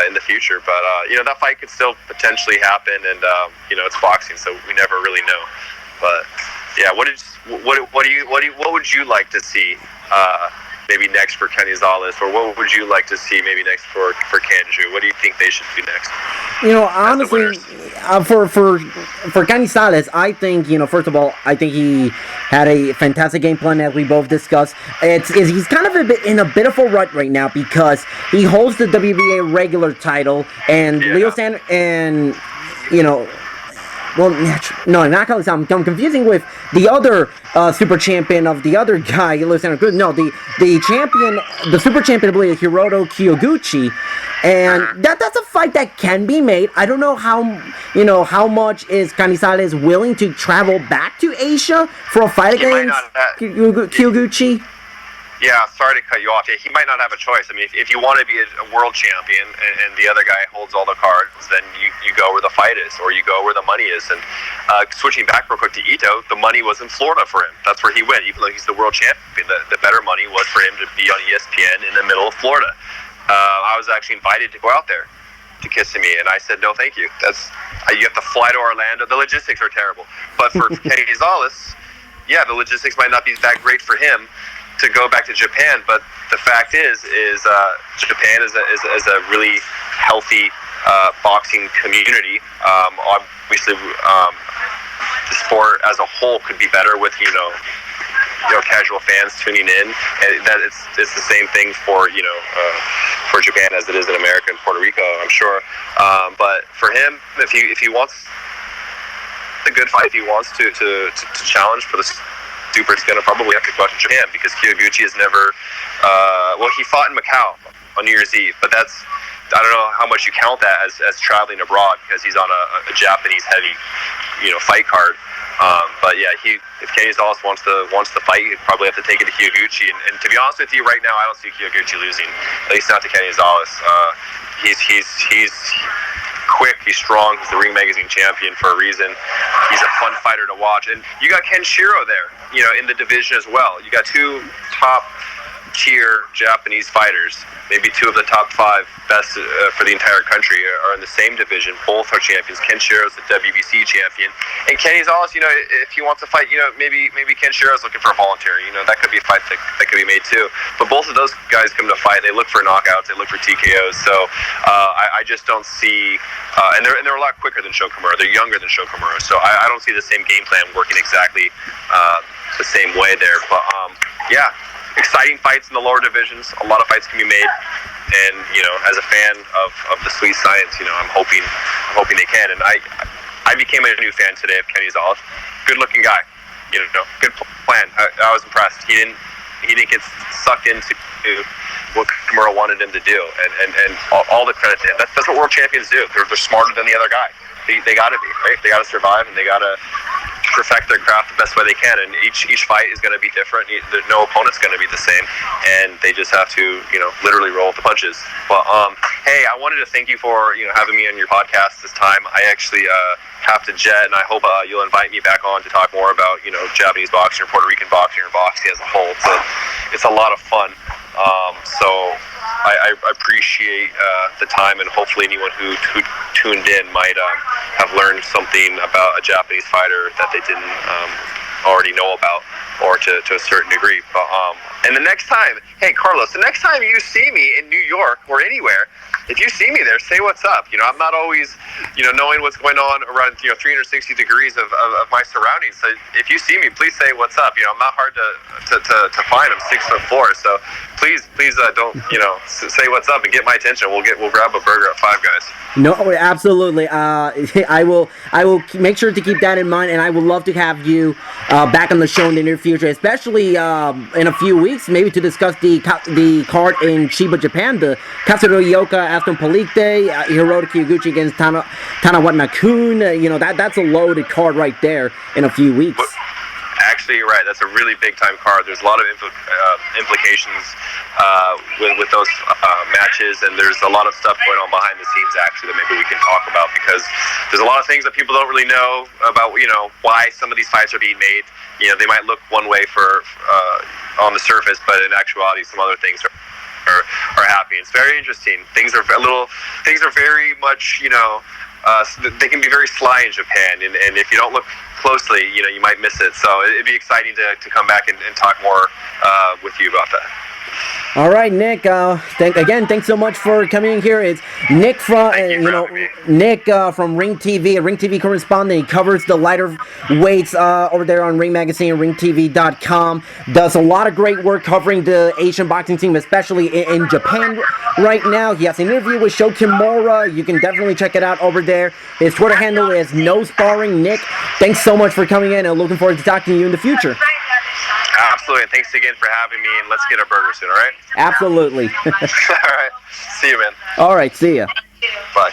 in the future. But that fight could still potentially happen, and it's boxing, so we never really know. But what would you like to see maybe next for Canizales, or what would you like to see maybe next for Kanju? What do you think they should do next? Honestly, for Canizales, I think, first of all, I think he had a fantastic game plan, as we both discussed. He's kind of in a bit of a rut right now, because he holds the WBA regular title, and Leo Sanders, and well, no, not Canizales. I'm confusing with the other super champion of the other guy, Leo Sanders. No, the champion, the super champion, I believe, is Hiroto Kyoguchi. And that's a fight that can be made. I don't know how much is Canizales willing to travel back to Asia for a fight against Kyoguchi. Yeah, sorry to cut you off. Yeah, he might not have a choice. I mean, if you want to be a world champion and the other guy holds all the cards, then you go where the fight is, or you go where the money is. And switching back real quick to Ito, the money was in Florida for him. That's where he went, even though he's the world champion. The better money was for him to be on ESPN in the middle of Florida. I was actually invited to go out there to Kissimmee, and I said, no, thank you. You have to fly to Orlando. The logistics are terrible. But for Canizales, the logistics might not be that great for him to go back to Japan, but the fact is Japan is a really healthy boxing community. Obviously, the sport as a whole could be better with casual fans tuning in, and that it's the same thing for Japan as it is in America and Puerto Rico, I'm sure. But for him, if he wants a good fight, if he wants to challenge for the super, it's going to probably have to go out to Japan, because Kyoguchi has never he fought in Macau on New Year's Eve, but I don't know how much you count that as traveling abroad, because he's on a Japanese heavy fight card. But if Canizales wants to fight, he'd probably have to take it to Kyoguchi, and to be honest with you, right now I don't see Kyoguchi losing, at least not to Canizales. He's quick, he's strong, he's the Ring Magazine champion for a reason. He's a fun fighter to watch. And you got Kenshiro there, in the division as well. You got two top tier Japanese fighters, maybe two of the top 5 best for the entire country are in the same division. Both are champions. Kenshiro's the WBC champion, and Canizales, if he wants to fight, maybe Kenshiro's looking for a volunteer. That could be a fight that could be made too. But both of those guys come to fight, they look for knockouts, they look for TKOs. So I just don't see, and they're a lot quicker than Sho Kimura. They're younger than Sho Kimura, so I don't see the same game plan working exactly the same way there. But exciting fights in the lower divisions. A lot of fights can be made, and as a fan of the sweet science, I'm hoping they can. And I became a new fan today of Canizales. Good looking guy, good plan. I was impressed. He he didn't get sucked into what Kimura wanted him to do, and all the credit to him. That's what world champions do. They're smarter than the other guy. They got to be, right? They got to survive, and they got to perfect their craft the best way they can. And each fight is going to be different. No opponent's going to be the same, and they just have to, literally roll with the punches. But hey, I wanted to thank you for having me on your podcast this time. I actually have to jet, and I hope you'll invite me back on to talk more about Japanese boxing or Puerto Rican boxing or boxing as a whole. It's a lot of fun. So I appreciate the time, and hopefully anyone who tuned in might have learned something about a Japanese fighter that they didn't already know about, or to a certain degree. But and the next time, hey Carlos, the next time you see me in New York or anywhere, if you see me there, say what's up. I'm not always, knowing what's going on around, 360 degrees of my surroundings. So if you see me, please say what's up. I'm not hard to find. I'm 6'4", so please don't, say what's up and get my attention. We'll grab a burger at Five Guys. No, absolutely. I will make sure to keep that in mind, and I would love to have you back on the show in the near future, especially in a few weeks, maybe to discuss the card in Chiba, Japan, the Katsuro Ioka Aston Polite, Hiroto Kyoguchi against Tanawa Nakun. That's a loaded card right there in a few weeks. Actually, you're right. That's a really big-time card. There's a lot of implications with those matches, and there's a lot of stuff going on behind the scenes, actually, that maybe we can talk about, because there's a lot of things that people don't really know about, why some of these fights are being made. They might look one way on the surface, but in actuality, some other things are happening. It's very interesting. Things are very much, they can be very sly in Japan, and if you don't look closely, you might miss it. So it'd be exciting to come back and talk more with you about that. All right, Nick. Thanks so much for coming in here. It's Nick from Nick from RingTV, a RingTV correspondent. He covers the lighter weights over there on Ring Magazine and RingTV.com. Does a lot of great work covering the Asian boxing team, especially in Japan right now. He has an interview with Sho Kimura. You can definitely check it out over there. His Twitter handle is No Sparring Nick. Thanks so much for coming in, and looking forward to talking to you in the future. Absolutely. Thanks again for having me, and let's get a burger soon, all right? Absolutely. All right. See you, man. All right. See ya. Bye.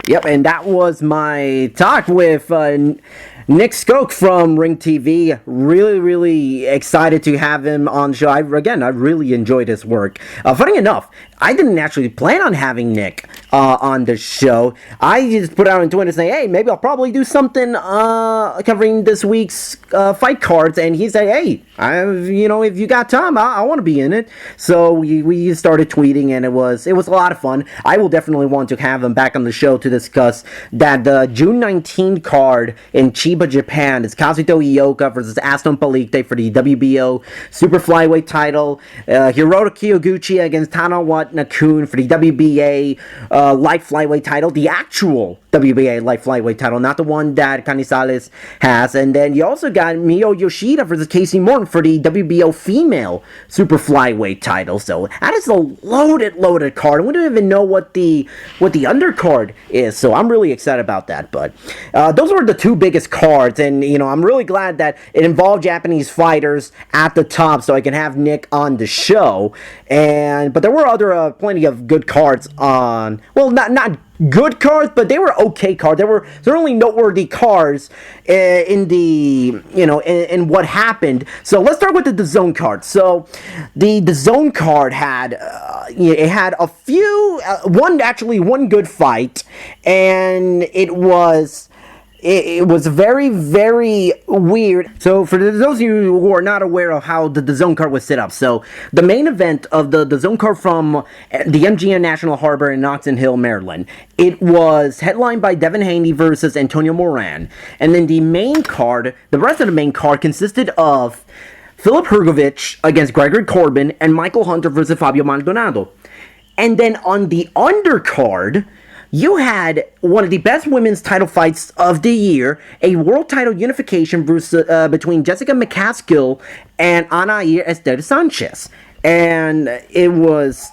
Yep, and that was my talk with Nick Skok from RingTV. Really, really excited to have him on the show. I really enjoyed his work. Funny enough, I didn't actually plan on having Nick on the show. I just put out on Twitter saying, hey, maybe I'll probably do something covering this week's fight cards. And he said, hey, if you got time, I want to be in it. So we started tweeting, and it was a lot of fun. I will definitely want to have him back on the show to discuss that the June 19 card in Chiba, Japan is Kazuto Ioka versus Aston Polite for the WBO Super Flyweight title. Hiroto Kyoguchi against Tanawa Nakun for the WBA Light Flyweight title. The actual WBA Light Flyweight title, not the one that Canizales has. And then you also got Mio Yoshida versus Casey Morton for the WBO Female Super Flyweight title. So that is a loaded card. We don't even know what the undercard is. So I'm really excited about that. But those were the two biggest cards, and I'm really glad that it involved Japanese fighters at the top, so I can have Nick on the show. But there were plenty of good cards on. Well, not good cards, but they were okay cards. There were certainly noteworthy cards in the in what happened. So let's start with the DAZN card. So the DAZN card had it had a few one good fight, and it was very, very weird. So for those of you who are not aware of how the DAZN card was set up, so the main event of the DAZN card from the MGM National Harbor in Oxon Hill, Maryland, it was headlined by Devin Haney versus Antonio Moran. And then the rest of the main card consisted of Filip Hrgovic against Gregory Corbin and Michael Hunter versus Fabio Maldonado. And then on the undercard, you had one of the best women's title fights of the year, a world title unification between Jessica McCaskill and Anair Esther Sanchez. And it was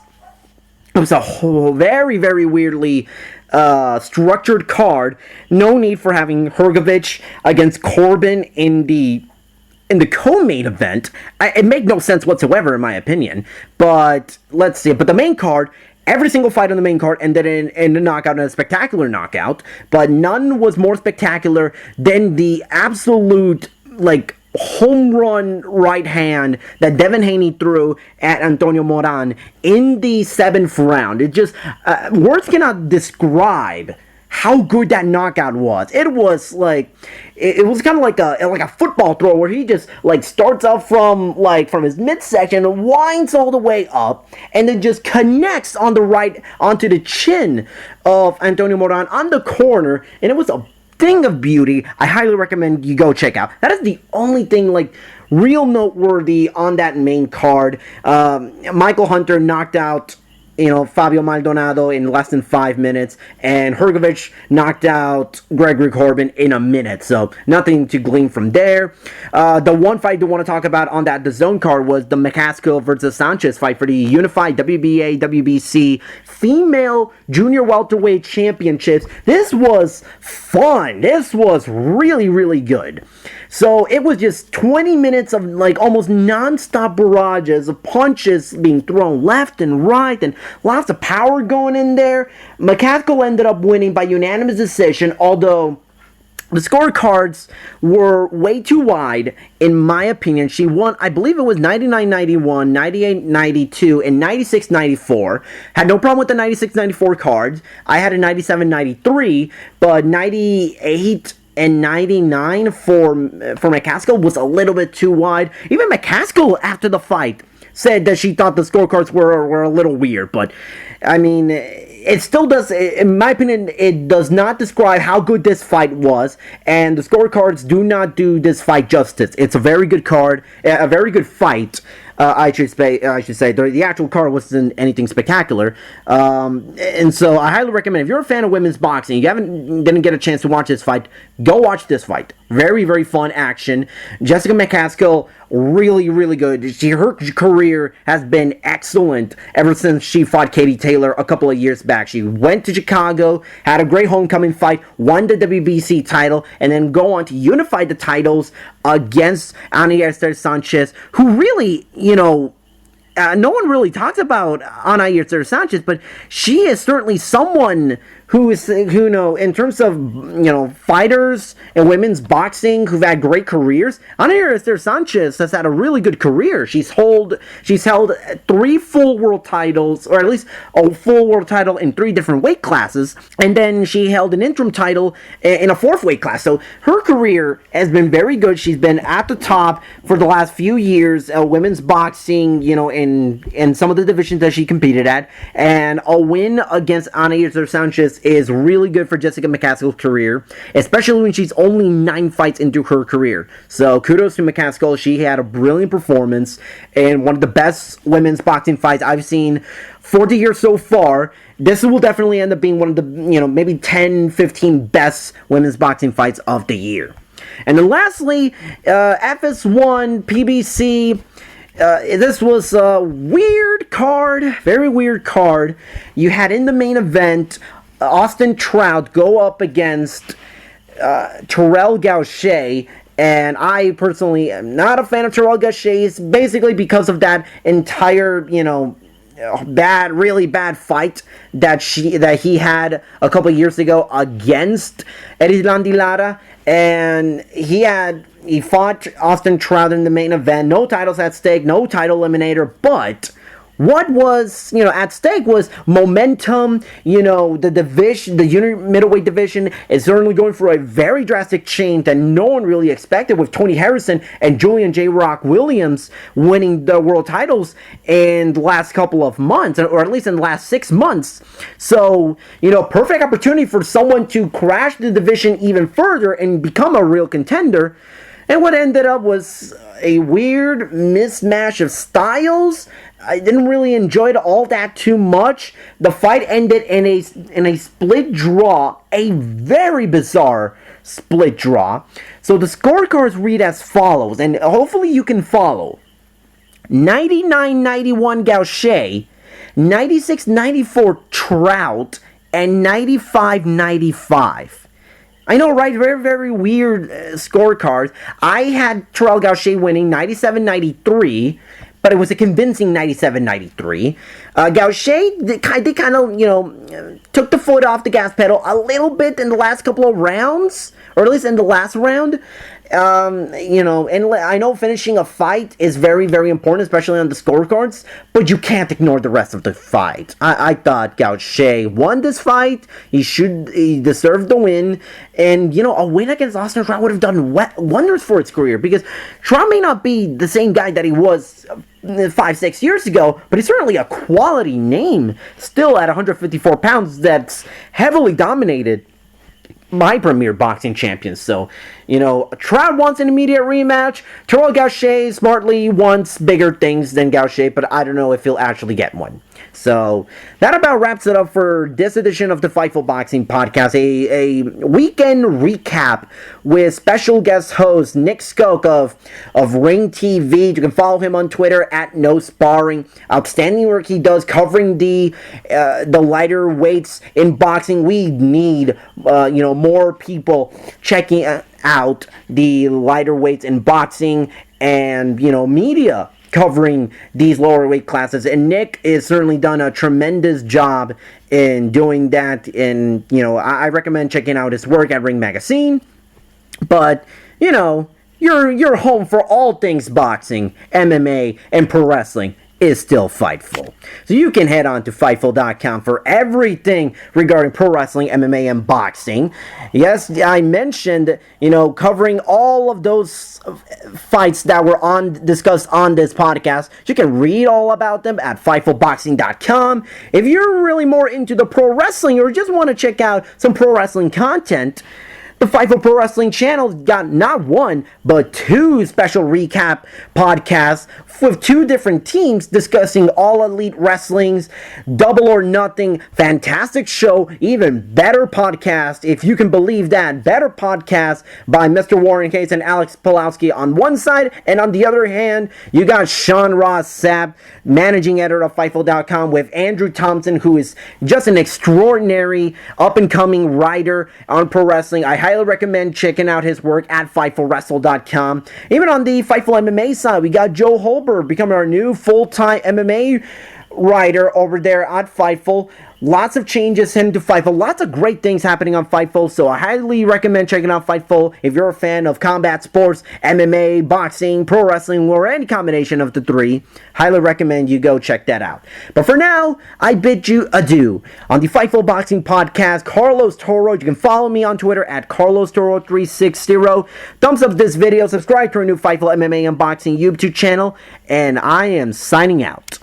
a whole very, very weirdly structured card. No need for having Hrgovic against Corbin in the in the co-main event, it made no sense whatsoever in my opinion. But let's see. But the main card, every single fight on the main card ended in a knockout, and a spectacular knockout. But none was more spectacular than the absolute, like, home run right hand that Devin Haney threw at Antonio Moran in the 7th round. It just, words cannot describe how good that knockout was. It was like, it was kind of like a football throw where he just like starts up from his midsection and winds all the way up and then just connects on the right onto the chin of Antonio Moran on the corner, and it was a thing of beauty. I highly recommend you go check out. That is the only thing like real noteworthy on that main card. Michael Hunter knocked out Fabio Maldonado in less than 5 minutes, and Hrgovic knocked out Gregory Corbin in a minute, so nothing to glean from there. The one fight I do want to talk about on that DAZN card was the McCaskill versus Sanchez fight for the unified WBA, WBC female junior welterweight championships. This was fun. This was really, really good. So it was just 20 minutes of like almost non-stop barrages of punches being thrown left and right and lots of power going in there. McCaskill ended up winning by unanimous decision, although the scorecards were way too wide, in my opinion. She won, I believe it was 99-91, 98-92, and 96-94. Had no problem with the 96-94 cards. I had a 97-93, but 98 and 99 for McCaskill was a little bit too wide. Even McCaskill, after the fight, said that she thought the scorecards were a little weird, but I mean, it still does, in my opinion, it does not describe how good this fight was, and the scorecards do not do this fight justice. It's a very good card, a very good fight. I should say the actual card wasn't anything spectacular, and so I highly recommend, if you're a fan of women's boxing, you didn't get a chance to watch this fight, go watch this fight. Very, very fun action. Jessica McCaskill, really, really good. Her career has been excellent ever since she fought Katie Taylor a couple of years back. She went to Chicago, had a great homecoming fight, won the WBC title, and then go on to unify the titles against Ana Esther Sanchez, who really, no one really talks about Ana Esther Sanchez, but she is certainly someone who in terms of, fighters in women's boxing who've had great careers, Ana Esther Sanchez has had a really good career. She's held 3 full world titles, or at least a full world title in 3 different weight classes, and then she held an interim title in a 4th weight class. So her career has been very good. She's been at the top for the last few years, women's boxing, in some of the divisions that she competed at, and a win against Ana Esther Sanchez is really good for Jessica McCaskill's career, especially when she's only 9 fights into her career. So kudos to McCaskill. She had a brilliant performance and one of the best women's boxing fights I've seen for the year so far. This will definitely end up being one of the, maybe 10, 15 best women's boxing fights of the year. And then lastly, FS1, PBC. This was a weird card, very weird card. You had in the main event Austin Trout go up against Terrell Gaucher, and I personally am not a fan of Terrell Gaucher, basically because of that entire, really bad fight that he had a couple years ago against Erislandy Lara, and he fought Austin Trout in the main event. No titles at stake, no title eliminator, but what was, at stake was momentum. The division, the junior middleweight division is certainly going for a very drastic change that no one really expected, with Tony Harrison and Julian J. Rock Williams winning the world titles in the last couple of months, or at least in the last 6 months. So, perfect opportunity for someone to crash the division even further and become a real contender. And what ended up was a weird mismatch of styles. I didn't really enjoy it all that too much. The fight ended in a split draw, a very bizarre split draw. So the scorecards read as follows, and hopefully you can follow. 99-91 Gaucher, 96-94 Trout, and 95-95. I know, right? Very, very weird scorecards. I had Terrell Gaucher winning 97-93, but it was a convincing 97-93. Gaucher they kind of, took the foot off the gas pedal a little bit in the last couple of rounds, or at least in the last round. And I know finishing a fight is very, very important, especially on the scorecards, but you can't ignore the rest of the fight. I thought Gaucher won this fight. He deserved the win. And, a win against Austin Trout would have done wonders for his career, because Trout may not be the same guy that he was 5-6 years ago, but he's certainly a quality name still at 154 pounds that's heavily dominated my premier boxing champions. So, Trout wants an immediate rematch. Toro Gaucher smartly wants bigger things than Gaucher, but I don't know if he'll actually get one. So, that about wraps it up for this edition of the Fightful Boxing Podcast. A weekend recap with special guest host Nick Skok of RingTV. You can follow him on Twitter at NoSparring. Outstanding work he does covering the lighter weights in boxing. We need, more people checking out the lighter weights in boxing, and, media covering these lower weight classes, and Nick has certainly done a tremendous job in doing that. And I recommend checking out his work at Ring Magazine. But your home for all things boxing, MMA, and pro wrestling is still Fightful. So you can head on to Fightful.com for everything regarding pro wrestling, MMA, and boxing. Yes, I mentioned, covering all of those fights that were discussed on this podcast. You can read all about them at Fightfulboxing.com. If you're really more into the pro wrestling or just want to check out some pro wrestling content, the Fightful Pro Wrestling channel got not one, but two special recap podcasts with two different teams discussing All Elite Wrestling's Double or Nothing. Fantastic show, even better podcast, if you can believe that. Better podcast by Mr. Warren Case and Alex Pulowski on one side, and on the other hand, you got Sean Ross Sapp, managing editor of Fightful.com, with Andrew Thompson, who is just an extraordinary up-and-coming writer on pro wrestling. I highly recommend checking out his work at FightfulWrestle.com. Even on the Fightful MMA side, we got Joe Holber becoming our new full-time MMA writer over there at Fightful. Lots of changes into Fightful. Lots of great things happening on Fightful, so I highly recommend checking out Fightful if you're a fan of combat sports, MMA, boxing, pro wrestling, or any combination of the three. Highly recommend you go check that out. But for now, I bid you adieu. On the Fightful Boxing Podcast, Carlos Toro. You can follow me on Twitter at CarlosToro360. Thumbs up this video, subscribe to our new Fightful MMA and Boxing YouTube channel, and I am signing out.